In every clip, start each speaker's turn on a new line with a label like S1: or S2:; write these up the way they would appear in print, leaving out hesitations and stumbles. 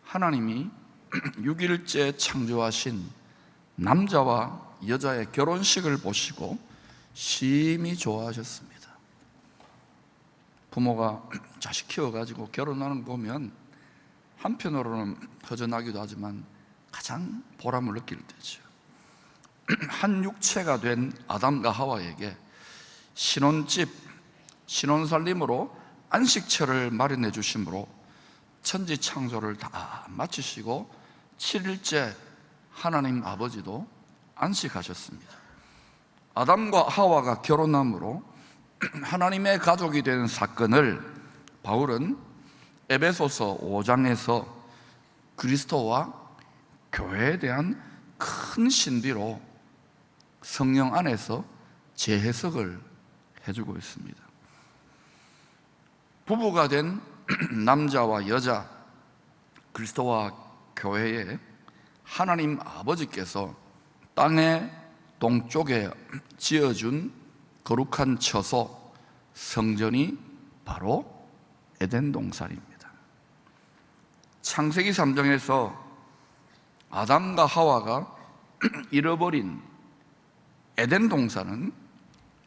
S1: 하나님이 6일째 창조하신 남자와 여자의 결혼식을 보시고 심히 좋아하셨습니다. 부모가 자식 키워가지고 결혼하는 거 보면 한편으로는 허전하기도 하지만 가장 보람을 느낄 때죠. 한 육체가 된 아담과 하와에게 신혼살림으로 안식처를 마련해 주심으로 천지 창조를 다 마치시고 7일째 하나님 아버지도 안식하셨습니다. 아담과 하와가 결혼함으로 하나님의 가족이 된 사건을 바울은 에베소서 5장에서 그리스도와 교회에 대한 큰 신비로 성령 안에서 재해석을 해주고 있습니다. 부부가 된 남자와 여자, 그리스도와 교회에 하나님 아버지께서 땅의 동쪽에 지어준 거룩한 처소, 성전이 바로 에덴 동산입니다. 창세기 3장에서 아담과 하와가 잃어버린 에덴 동산은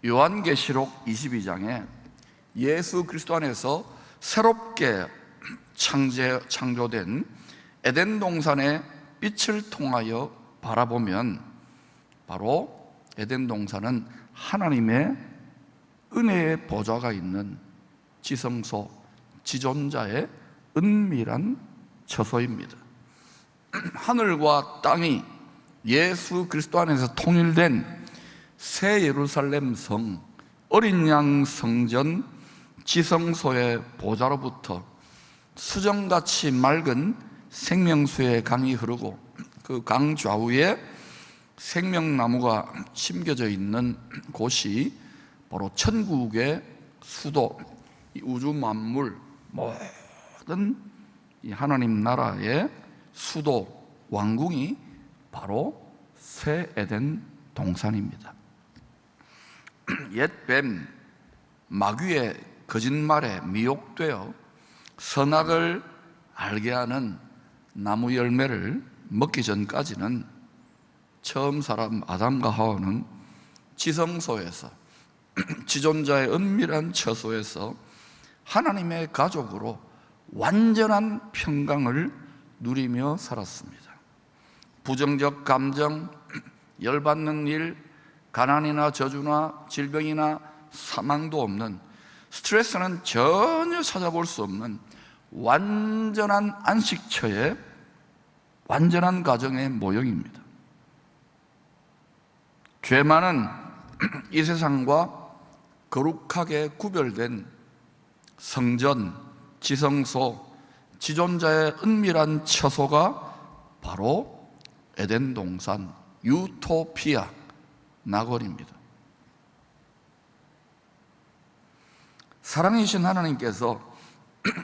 S1: 요한계시록 22장에 예수 그리스도 안에서 새롭게 창조된 에덴 동산의 빛을 통하여 바라보면 바로 에덴 동산은 하나님의 은혜의 보좌가 있는 지성소, 지존자의 은밀한 처소입니다. 하늘과 땅이 예수 그리스도 안에서 통일된 새 예루살렘 성, 어린 양 성전 지성소의 보좌로부터 수정같이 맑은 생명수의 강이 흐르고 그 강 좌우에 생명나무가 심겨져 있는 곳이 바로 천국의 수도, 이 우주 만물 모든 이 하나님 나라의 수도, 왕궁이 바로 새 에덴 동산입니다. 옛뱀 마귀의 거짓말에 미혹되어 선악을 알게 하는 나무 열매를 먹기 전까지는 처음 사람 아담과 하와는 지성소에서 지존자의 은밀한 처소에서 하나님의 가족으로 완전한 평강을 누리며 살았습니다. 부정적 감정, 열받는 일, 가난이나 저주나 질병이나 사망도 없는, 스트레스는 전혀 찾아볼 수 없는 완전한 안식처의 완전한 가정의 모형입니다. 죄 많은 이 세상과 거룩하게 구별된 성전, 지성소, 지존자의 은밀한 처소가 바로 에덴 동산, 유토피아, 낙원입니다. 사랑이신 하나님께서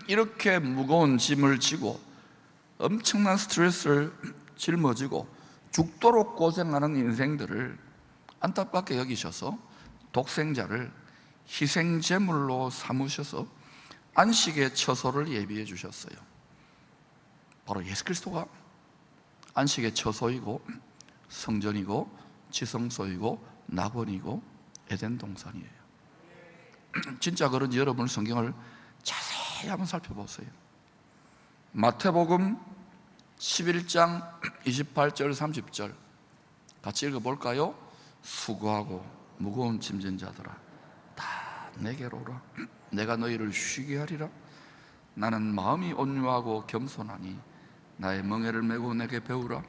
S1: 이렇게 무거운 짐을 지고 엄청난 스트레스를 짊어지고 죽도록 고생하는 인생들을 안타깝게 여기셔서 독생자를 희생제물로 삼으셔서 안식의 처소를 예비해 주셨어요. 바로 예수 그리스도가 안식의 처소이고 성전이고 지성소이고 낙원이고 에덴 동산이에요. 진짜 그런지 여러분 성경을 자세히 한번 살펴보세요. 마태복음 11장 28절 30절 같이 읽어볼까요? 수고하고 무거운 짐진 자들아 다 내게로 오라. 내가 너희를 쉬게 하리라. 나는 마음이 온유하고 겸손하니 나의 멍에를 메고 내게 배우라.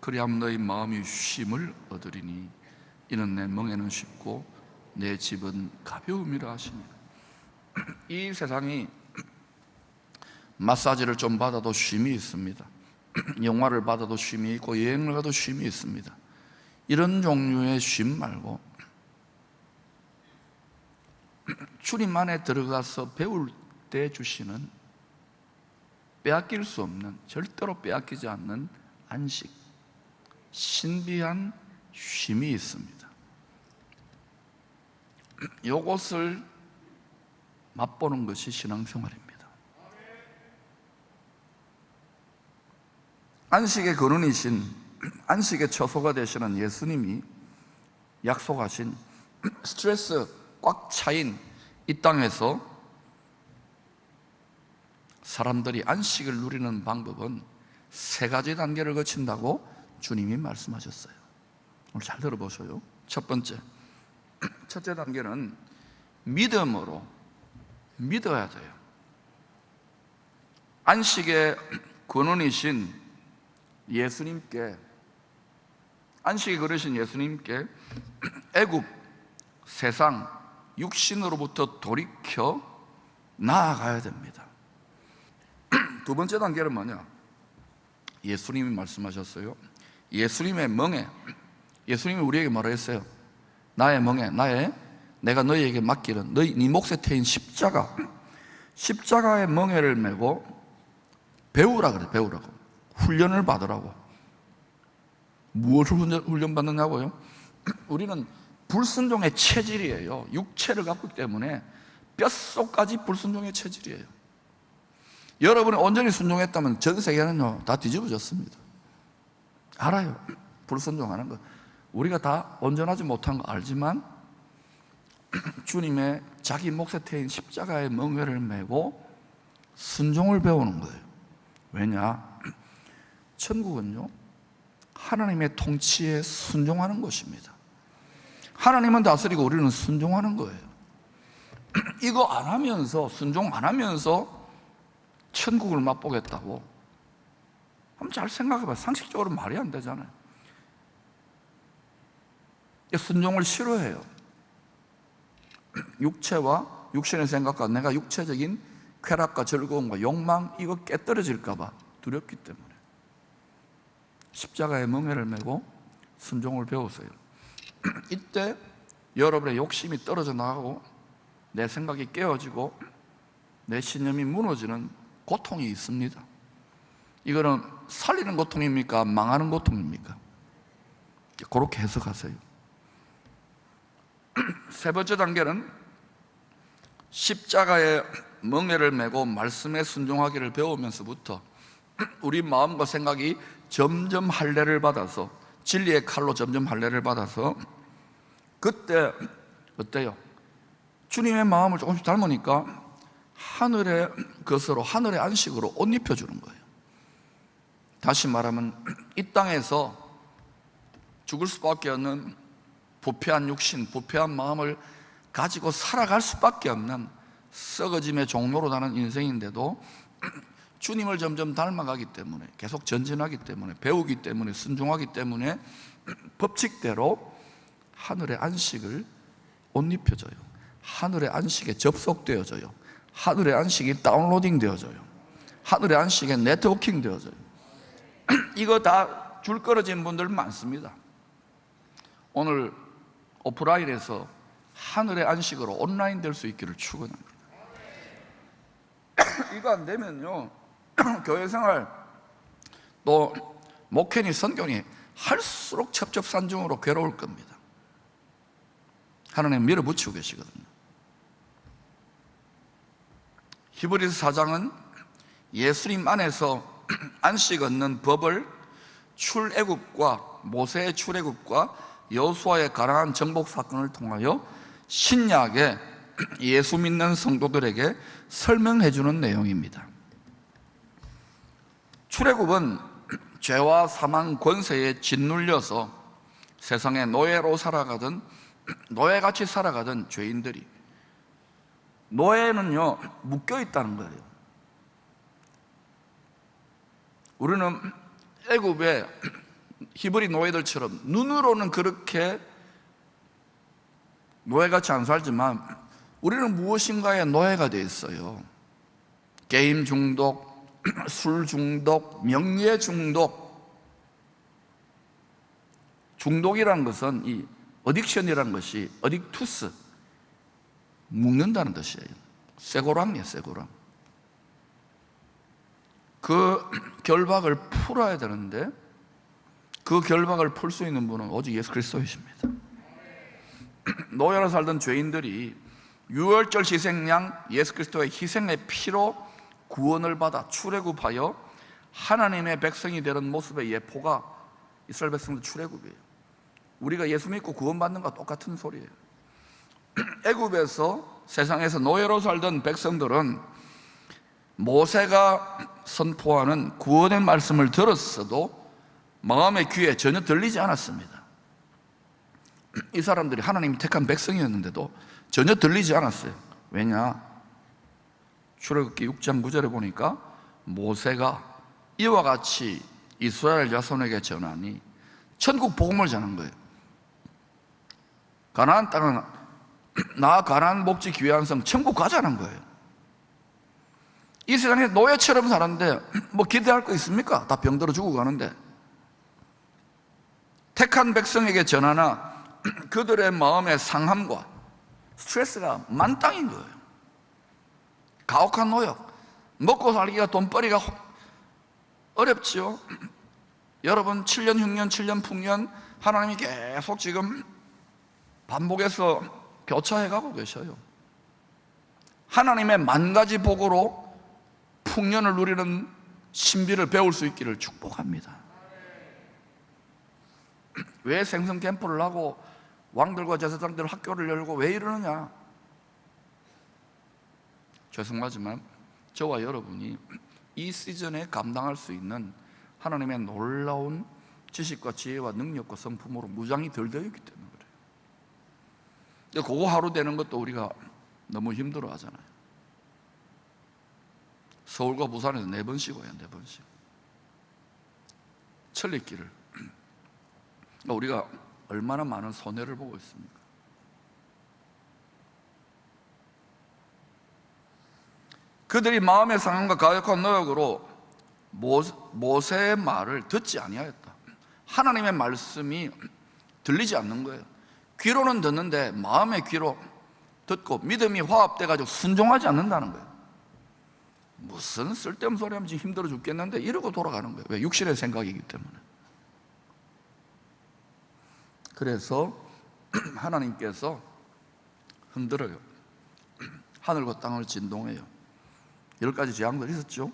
S1: 그리하면 너희 마음이 쉼을 얻으리니 이는 내 멍에는 쉽고 내 집은 가벼움이라 하십니다. 이 세상이 마사지를 좀 받아도 쉼이 있습니다. 영화를 받아도 쉼이 있고 여행을 가도 쉼이 있습니다. 이런 종류의 쉼 말고 주님 안에 들어가서 배울 때 주시는 빼앗길 수 없는, 절대로 빼앗기지 않는 안식, 신비한 쉼이 있습니다. 이것을 맛보는 것이 신앙생활입니다. 안식의 근원이신, 안식의 처소가 되시는 예수님이 약속하신 스트레스 꽉 차인 이 땅에서 사람들이 안식을 누리는 방법은 세 가지 단계를 거친다고 주님이 말씀하셨어요. 오늘 잘 들어보셔요. 첫 번째, 첫째 단계는 믿음으로 믿어야 돼요. 안식의 근원이신 예수님께, 안식이 그러신 예수님께 애굽, 세상, 육신으로부터 돌이켜 나아가야 됩니다. 두 번째 단계는 뭐냐? 예수님이 말씀하셨어요. 예수님의 멍에, 예수님이 우리에게 뭐라 했어요? 나의 멍에, 내가 너희에게 맡기는 네 몫에 태인 십자가의 멍에를 메고 배우라 그래. 배우라고, 훈련을 받으라고. 무엇을 훈련받느냐고요? 우리는 불순종의 체질이에요. 육체를 갖고 있기 때문에 뼛속까지 불순종의 체질이에요. 여러분이 온전히 순종했다면 전 세계는요 다 뒤집어졌습니다. 알아요. 불순종하는 거 우리가 다 온전하지 못한 거 알지만 주님의 자기 몫에 태인 십자가의 멍에를 메고 순종을 배우는 거예요. 왜냐? 천국은요 하나님의 통치에 순종하는 것입니다. 하나님은 다스리고 우리는 순종하는 거예요. 이거 안 하면서, 순종 안 하면서 천국을 맛보겠다고 한번 잘 생각해봐요. 상식적으로 말이 안 되잖아요. 순종을 싫어해요. 육체와 육신의 생각과 내가 육체적인 쾌락과 즐거움과 욕망, 이거 깨떨어질까 봐 두렵기 때문에 십자가의 멍에를 메고 순종을 배우세요. 이때 여러분의 욕심이 떨어져 나가고 내 생각이 깨어지고 내 신념이 무너지는 고통이 있습니다. 이거는 살리는 고통입니까? 망하는 고통입니까? 그렇게 해석하세요. 세 번째 단계는 십자가의 멍에를 메고 말씀에 순종하기를 배우면서부터 우리 마음과 생각이 점점 할례를 받아서, 진리의 칼로 점점 할례를 받아서, 그때 어때요? 주님의 마음을 조금씩 닮으니까 하늘의 것으로, 하늘의 안식으로 옷 입혀주는 거예요. 다시 말하면 이 땅에서 죽을 수밖에 없는 부패한 육신, 부패한 마음을 가지고 살아갈 수밖에 없는 썩어짐의 종로로 가는 인생인데도 주님을 점점 닮아가기 때문에, 계속 전진하기 때문에, 배우기 때문에, 순종하기 때문에 법칙대로 하늘의 안식을 옷 입혀줘요. 하늘의 안식에 접속되어져요. 하늘의 안식이 다운로딩 되어져요. 하늘의 안식에 네트워킹 되어져요. 이거 다 줄 끊어진 분들 많습니다. 오늘 오프라인에서 하늘의 안식으로 온라인 될 수 있기를 축원합니다. 이거 안 되면요 교회 생활 또 목회니 선교니 할수록 첩첩산중으로 괴로울 겁니다. 하나님 밀어붙이고 계시거든요. 히브리서 4장은 예수님 안에서 안식 얻는 법을 출애굽과 모세의 출애굽과 여호수아의 가나안 정복 사건을 통하여 신약에 예수 믿는 성도들에게 설명해 주는 내용입니다. 출애굽은 죄와 사망 권세에 짓눌려서 세상에 노예로 살아가던, 노예같이 살아가던 죄인들이, 노예는요 묶여 있다는 거예요. 우리는 애굽의 히브리 노예들처럼 눈으로는 그렇게 노예같이 안 살지만 우리는 무엇인가에 노예가 되어 있어요. 게임 중독, 술 중독, 명예 중독. 중독이라는 것은 이 어딕션이라는 것이 어딕투스, 묶는다는 뜻이에요. 쇠고랑이에요, 쇠고랑. 그 결박을 풀어야 되는데 그 결박을 풀 수 있는 분은 오직 예수 그리스도이십니다. 노예로 살던 죄인들이 유월절 희생양 예수 그리스도의 희생의 피로 구원을 받아 출애굽하여 하나님의 백성이 되는 모습의 예포가 이스라엘 백성들 출애굽이에요. 우리가 예수 믿고 구원받는 것과 똑같은 소리예요. 애굽에서 세상에서 노예로 살던 백성들은 모세가 선포하는 구원의 말씀을 들었어도 마음의 귀에 전혀 들리지 않았습니다. 이 사람들이 하나님이 택한 백성이었는데도 전혀 들리지 않았어요. 왜냐? 출애굽기 6장 9절에 보니까 모세가 이와 같이 이스라엘 자손에게 전하니 천국 복음을 전한 거예요. 가나안 땅은 나 가나안 목지 귀한 성 천국 가자는 거예요. 이 세상에 노예처럼 사는데 뭐 기대할 거 있습니까? 다 병들어 죽고 가는데. 택한 백성에게 전하나 그들의 마음의 상함과 스트레스가 만땅인 거예요. 가혹한 노역, 먹고 살기가 돈벌이가 어렵지요. 여러분 7년 흉년 7년 풍년 하나님이 계속 지금 반복해서 교차해가고 계셔요. 하나님의 만 가지 복으로 풍년을 누리는 신비를 배울 수 있기를 축복합니다. 왜 생선 캠프를 하고 왕들과 제사장들 학교를 열고 왜 이러느냐? 죄송하지만 저와 여러분이 이 시즌에 감당할 수 있는 하나님의 놀라운 지식과 지혜와 능력과 성품으로 무장이 덜 되어 있기 때문에 그래요. 그거 하루 되는 것도 우리가 너무 힘들어 하잖아요. 서울과 부산에서 4번씩 와요. 4번씩 천리길을. 우리가 얼마나 많은 손해를 보고 있습니까? 그들이 마음의 상함과 가혹한 노역으로 모세의 말을 듣지 아니하였다. 하나님의 말씀이 들리지 않는 거예요. 귀로는 듣는데 마음의 귀로 듣고 믿음이 화합돼 가지고 순종하지 않는다는 거예요. 무슨 쓸데없는 소리 하면 지금 힘들어 죽겠는데 이러고 돌아가는 거예요. 왜? 육신의 생각이기 때문에. 그래서 하나님께서 흔들어요. 하늘과 땅을 진동해요. 10가지 재앙들이 있었죠.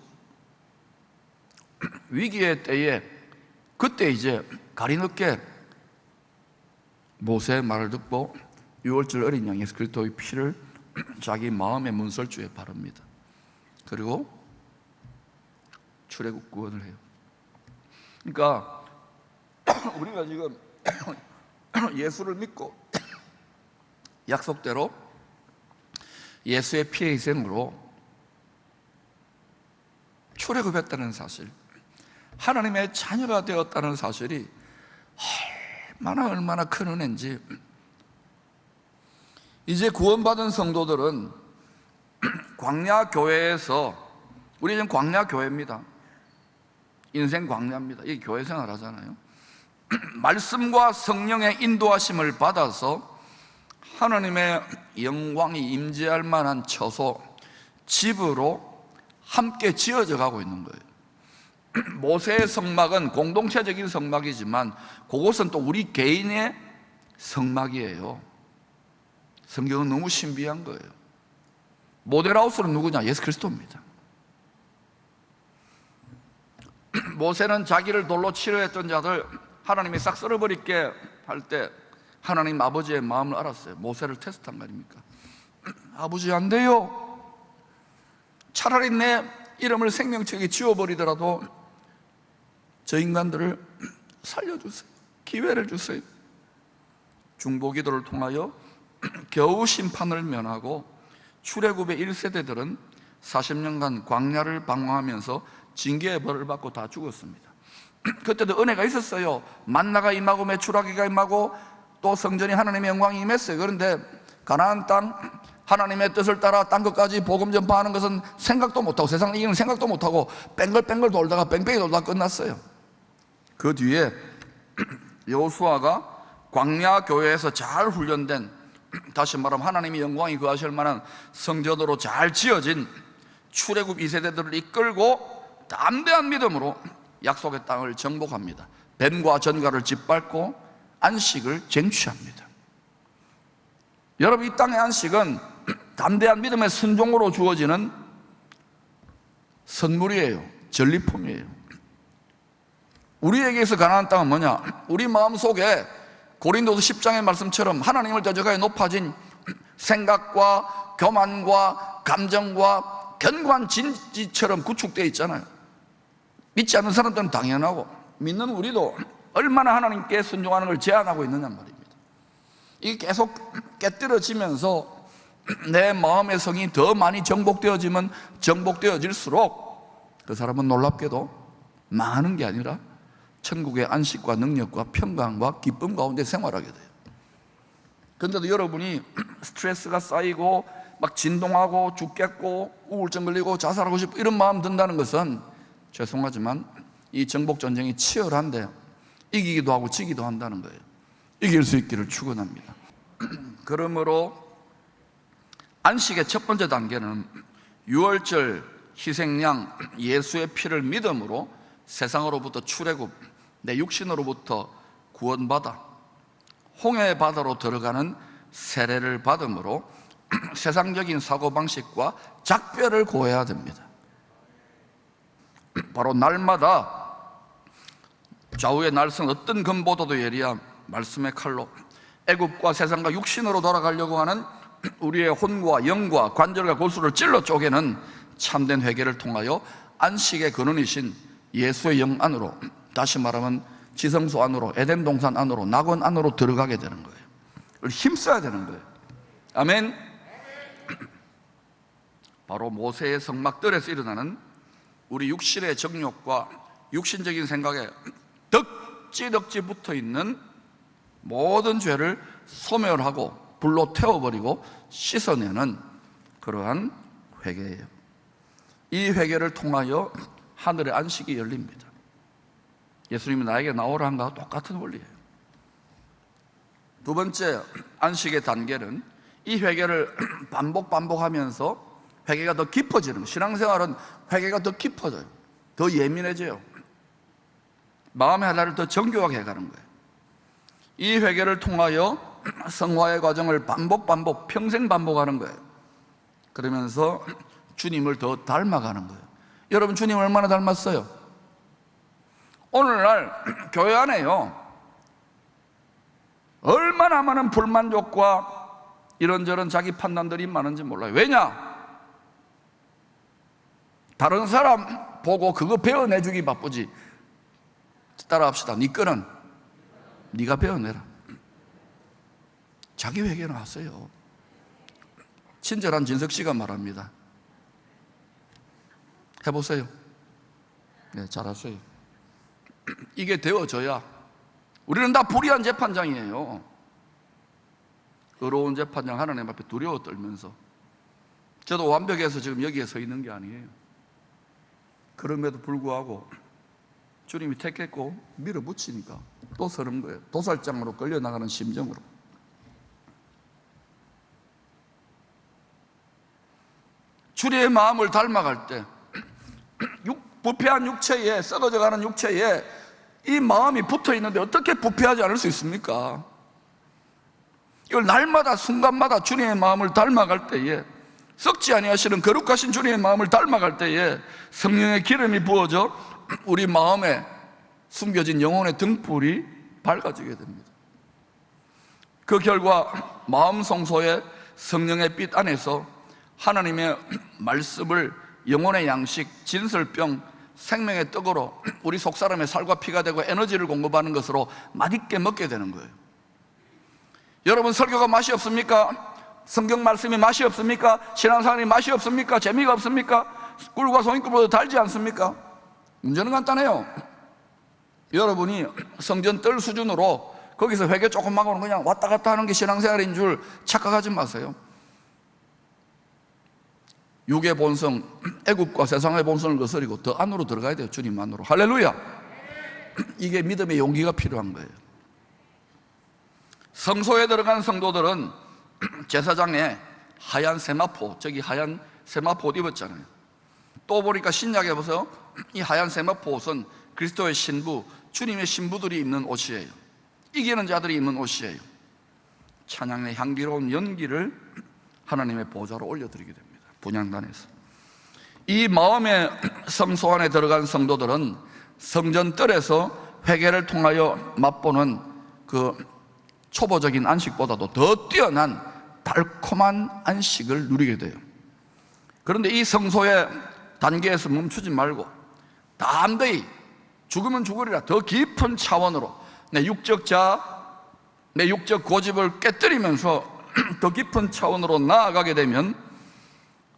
S1: 위기의 때에 그때 이제 가리 늦게 모세의 말을 듣고 유월절 어린 양 예수 그리스도의 피를 자기 마음의 문설주에 바릅니다. 그리고 출애굽 구원을 해요. 그러니까 우리가 지금 예수를 믿고 약속대로 예수의 피의 희생으로 출애굽했다는 사실, 하나님의 자녀가 되었다는 사실이 얼마나 큰 은혜인지. 이제 구원받은 성도들은 광야교회에서, 우리 지금 광야교회입니다. 인생 광야입니다. 이게 교회 생활 하잖아요. 말씀과 성령의 인도하심을 받아서 하나님의 영광이 임재할 만한 처소, 집으로 함께 지어져 가고 있는 거예요. 모세의 성막은 공동체적인 성막이지만 그곳은 또 우리 개인의 성막이에요. 성경은 너무 신비한 거예요. 모델하우스는 누구냐? 예수 그리스도입니다. 모세는 자기를 돌로 치려했던 자들 하나님이 싹 썰어버릴게 할 때 하나님 아버지의 마음을 알았어요. 모세를 테스트한 거 아닙니까? 아버지 안 돼요. 차라리 내 이름을 생명책에 지워버리더라도 저 인간들을 살려주세요. 기회를 주세요. 중보기도를 통하여 겨우 심판을 면하고 출애굽의 1세대들은 40년간 광야를 방황하면서 징계의 벌을 받고 다 죽었습니다. 그때도 은혜가 있었어요. 만나가 임하고 메추라기가 임하고 또 성전이 하나님의 영광이 임했어요. 그런데 가나안 땅 하나님의 뜻을 따라 딴 것까지 복음 전파하는 것은 생각도 못하고, 세상 이기는 생각도 못하고 뺑글뺑글 돌다가 뺑뺑이 돌다가 끝났어요. 그 뒤에 여호수아가 광야 교회에서 잘 훈련된, 다시 말하면 하나님의 영광이 거하실 만한 성전으로 잘 지어진 출애굽 2세대들을 이끌고 담대한 믿음으로 약속의 땅을 정복합니다. 뱀과 전갈을 짓밟고 안식을 쟁취합니다. 여러분, 이 땅의 안식은 담대한 믿음의 순종으로 주어지는 선물이에요. 전리품이에요. 우리에게서 가나안 땅은 뭐냐? 우리 마음속에 고린도서 10장의 말씀처럼 하나님을 대적하여 높아진 생각과 교만과 감정과 견고한 진지처럼 구축되어 있잖아요. 믿지 않는 사람들은 당연하고, 믿는 우리도 얼마나 하나님께 순종하는 걸 제한하고 있느냐 말입니다. 이게 계속 깨뜨려지면서 내 마음의 성이 더 많이 정복되어지면 정복되어질수록 그 사람은 놀랍게도 망하는 게 아니라 천국의 안식과 능력과 평강과 기쁨 가운데 생활하게 돼요. 그런데도 여러분이 스트레스가 쌓이고 막 진동하고 죽겠고 우울증 걸리고 자살하고 싶고 이런 마음 든다는 것은 죄송하지만 이 정복 전쟁이 치열한데 이기기도 하고 지기도 한다는 거예요. 이길 수 있기를 축원합니다. 그러므로 안식의 첫 번째 단계는 유월절 희생양 예수의 피를 믿음으로 세상으로부터 출애굽, 내 육신으로부터 구원받아 홍해의 바다로 들어가는 세례를 받음으로 세상적인 사고방식과 작별을 고해야 됩니다. 바로 날마다 좌우의 날선 어떤 금보다도 예리한 말씀의 칼로 애굽과 세상과 육신으로 돌아가려고 하는 우리의 혼과 영과 관절과 골수를 찔러 쪼개는 참된 회개를 통하여 안식의 근원이신 예수의 영 안으로, 다시 말하면 지성소 안으로, 에덴 동산 안으로, 낙원 안으로 들어가게 되는 거예요. 힘써야 되는 거예요. 아멘. 바로 모세의 성막들에서 일어나는 우리 육신의 정욕과 육신적인 생각에 덕지 붙어있는 모든 죄를 소멸하고 불로 태워버리고 씻어내는 그러한 회개예요. 이 회개를 통하여 하늘의 안식이 열립니다. 예수님이 나에게 나오라 한 것과 똑같은 원리예요. 두 번째 안식의 단계는 이 회개를 반복하면서 회개가 더 깊어지는, 신앙생활은 회개가 더 깊어져요. 더 예민해져요. 마음의 하나를 더 정교하게 해가는 거예요. 이 회개를 통하여 성화의 과정을 평생 반복하는 거예요. 그러면서 주님을 더 닮아가는 거예요. 여러분, 주님을 얼마나 닮았어요? 오늘날 교회 안에요, 얼마나 많은 불만족과 이런저런 자기 판단들이 많은지 몰라요. 왜냐? 다른 사람 보고 그거 배워내주기 바쁘지. 따라합시다. 네 거는 네가 배워내라. 자기 회개는 하세요. 친절한 진석 씨가 말합니다. 해보세요. 네, 잘하세요. 이게 되어져야, 우리는 다 불의한 재판장이에요. 의로운 재판장 하나님 앞에 두려워 떨면서. 저도 완벽해서 지금 여기에 서 있는 게 아니에요. 그럼에도 불구하고 주님이 택했고 밀어붙이니까 또 서는 거예요. 도살장으로 끌려나가는 심정으로. 주님의 마음을 닮아갈 때 부패한 육체에, 썩어져가는 육체에 이 마음이 붙어있는데 어떻게 부패하지 않을 수 있습니까? 이걸 날마다 순간마다 주님의 마음을 닮아갈 때에, 썩지 아니하시는 거룩하신 주님의 마음을 닮아갈 때에 성령의 기름이 부어져 우리 마음에 숨겨진 영혼의 등불이 밝아지게 됩니다. 그 결과 마음 성소의 성령의 빛 안에서 하나님의 말씀을 영혼의 양식, 진설병, 생명의 떡으로 우리 속사람의 살과 피가 되고 에너지를 공급하는 것으로 맛있게 먹게 되는 거예요. 여러분, 설교가 맛이 없습니까? 성경 말씀이 맛이 없습니까? 신앙생활이 맛이 없습니까? 재미가 없습니까? 꿀과 송이꿀보다 달지 않습니까? 문제는 간단해요. 여러분이 성전 뜰 수준으로 거기서 회개 조금만 하고는 그냥 왔다 갔다 하는 게 신앙생활인 줄 착각하지 마세요. 육의 본성, 애굽과 세상의 본성을 거스리고 더 안으로 들어가야 돼요. 주님 안으로. 할렐루야. 이게 믿음의 용기가 필요한 거예요. 성소에 들어간 성도들은 제사장에 하얀 세마포, 저기 하얀 세마포 옷 입었잖아요. 또 보니까 신약에 보세요. 이 하얀 세마포 옷은 그리스도의 신부, 주님의 신부들이 입는 옷이에요. 이기는 자들이 입는 옷이에요. 찬양의 향기로운 연기를 하나님의 보좌로 올려드리게 됩니다. 분향단에서. 이 마음의 성소 안에 들어간 성도들은 성전 뜰에서 회개를 통하여 맛보는 그 초보적인 안식보다도 더 뛰어난 달콤한 안식을 누리게 돼요. 그런데 이 성소의 단계에서 멈추지 말고 담대히 죽으면 죽으리라 더 깊은 차원으로 내 육적 고집을 깨뜨리면서 더 깊은 차원으로 나아가게 되면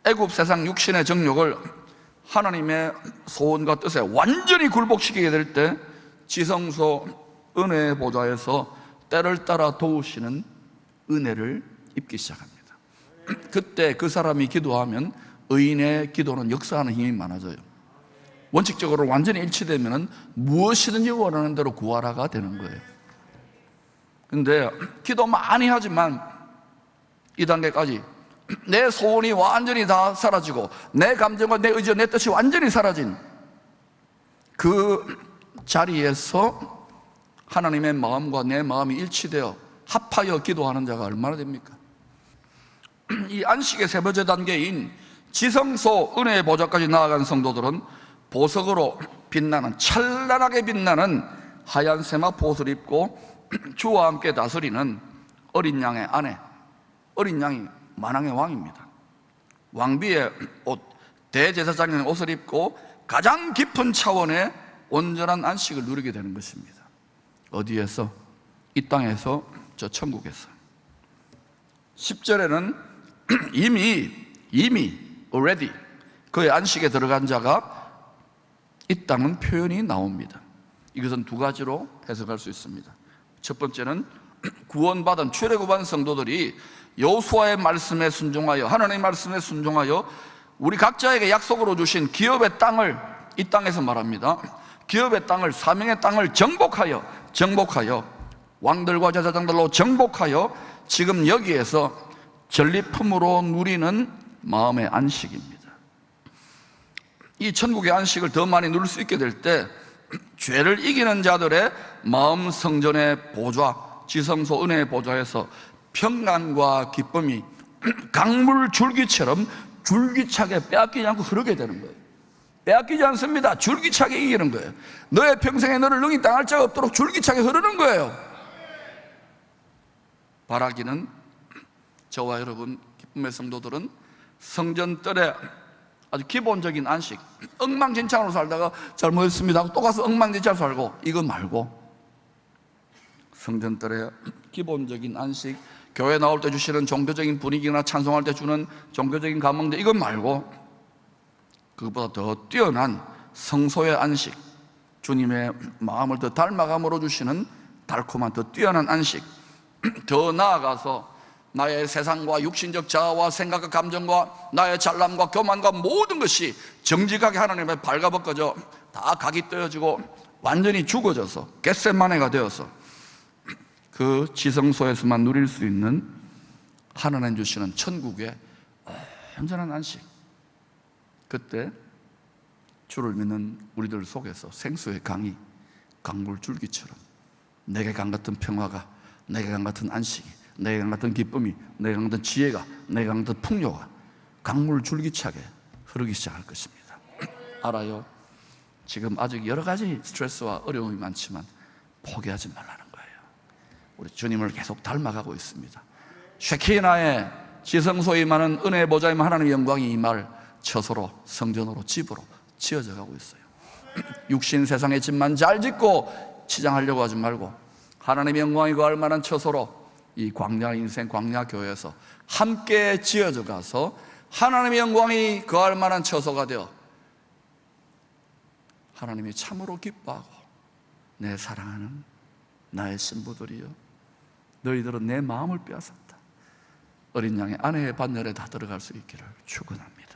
S1: 애굽 세상 육신의 정욕을 하나님의 소원과 뜻에 완전히 굴복시키게 될 때 지성소 은혜의 보좌에서 때를 따라 도우시는 은혜를 입기 시작합니다. 그때 그 사람이 기도하면 의인의 기도는 역사하는 힘이 많아져요. 원칙적으로 완전히 일치되면 무엇이든지 원하는 대로 구하라가 되는 거예요. 근데 기도 많이 하지만 이 단계까지 내 소원이 완전히 다 사라지고 내 감정과 내 의지와 내 뜻이 완전히 사라진 그 자리에서 하나님의 마음과 내 마음이 일치되어 합하여 기도하는 자가 얼마나 됩니까? 이 안식의 세 번째 단계인 지성소 은혜의 보좌까지 나아간 성도들은 보석으로 빛나는, 찬란하게 빛나는 하얀 세마포 옷을 입고 주와 함께 다스리는 어린 양의 아내, 어린 양이 만왕의 왕입니다. 왕비의 옷, 대제사장의 옷을 입고 가장 깊은 차원의 온전한 안식을 누리게 되는 것입니다. 어디에서? 이 땅에서, 저 천국에서. 10절에는 이미 already 그의 안식에 들어간 자가 있다는 표현이 나옵니다. 이것은 두 가지로 해석할 수 있습니다. 첫 번째는 구원받은 출애굽한 성도들이 여호수아의 말씀에 순종하여, 하나님의 말씀에 순종하여 우리 각자에게 약속으로 주신 기업의 땅을, 이 땅에서 말합니다, 기업의 땅을, 사명의 땅을 정복하여 왕들과 제사장들로 정복하여 지금 여기에서 전리품으로 누리는 마음의 안식입니다. 이 천국의 안식을 더 많이 누릴 수 있게 될 때 죄를 이기는 자들의 마음 성전의 보좌, 지성소 은혜의 보좌에서 평안과 기쁨이 강물 줄기처럼 줄기차게 빼앗기지 않고 흐르게 되는 거예요. 빼앗기지 않습니다. 줄기차게 이기는 거예요. 너의 평생에 너를 능히 당할 자가 없도록 줄기차게 흐르는 거예요. 바라기는, 저와 여러분 기쁨의 성도들은 성전뜰에 아주 기본적인 안식, 엉망진창으로 살다가 잘못했습니다 하고 또 가서 엉망진창으로 살고, 이거 말고 성전뜰에 기본적인 안식, 교회 나올 때 주시는 종교적인 분위기나 찬송할 때 주는 종교적인 감흥들, 이거 말고 그것보다 더 뛰어난 성소의 안식, 주님의 마음을 더 닮아감으로 주시는 달콤한 더 뛰어난 안식, 더 나아가서 나의 세상과 육신적 자아와 생각과 감정과 나의 잘남과 교만과 모든 것이 정직하게 하나님의 발가벗겨져 다 각이 떼어지고 완전히 죽어져서 겟세마네가 되어서 그 지성소에서만 누릴 수 있는 하나님 주시는 천국의 온전한 안식. 그때 주를 믿는 우리들 속에서 생수의 강이 강물 줄기처럼, 내게 강 같은 평화가, 내게 강 같은 안식이, 내게 강 같은 기쁨이, 내게 강 같은 지혜가, 내게 강 같은 풍요가 강물 줄기차게 흐르기 시작할 것입니다. 알아요? 지금 아직 여러 가지 스트레스와 어려움이 많지만 포기하지 말라는 거예요. 우리 주님을 계속 닮아가고 있습니다. 쉐키나의 지성소에 임하는 은혜의 보좌에 하나님의 영광이 임할 처소로, 성전으로, 집으로 지어져 가고 있어요. 육신 세상의 집만 잘 짓고 치장하려고 하지 말고 하나님의 영광이 거할 만한 처소로 이 광야 인생, 광야 교회에서 함께 지어져 가서 하나님의 영광이 거할 만한 처소가 되어 하나님이 참으로 기뻐하고, 내 사랑하는 나의 신부들이여, 너희들은 내 마음을 빼앗았다, 어린 양의 아내의 반열에 다 들어갈 수 있기를 축원합니다.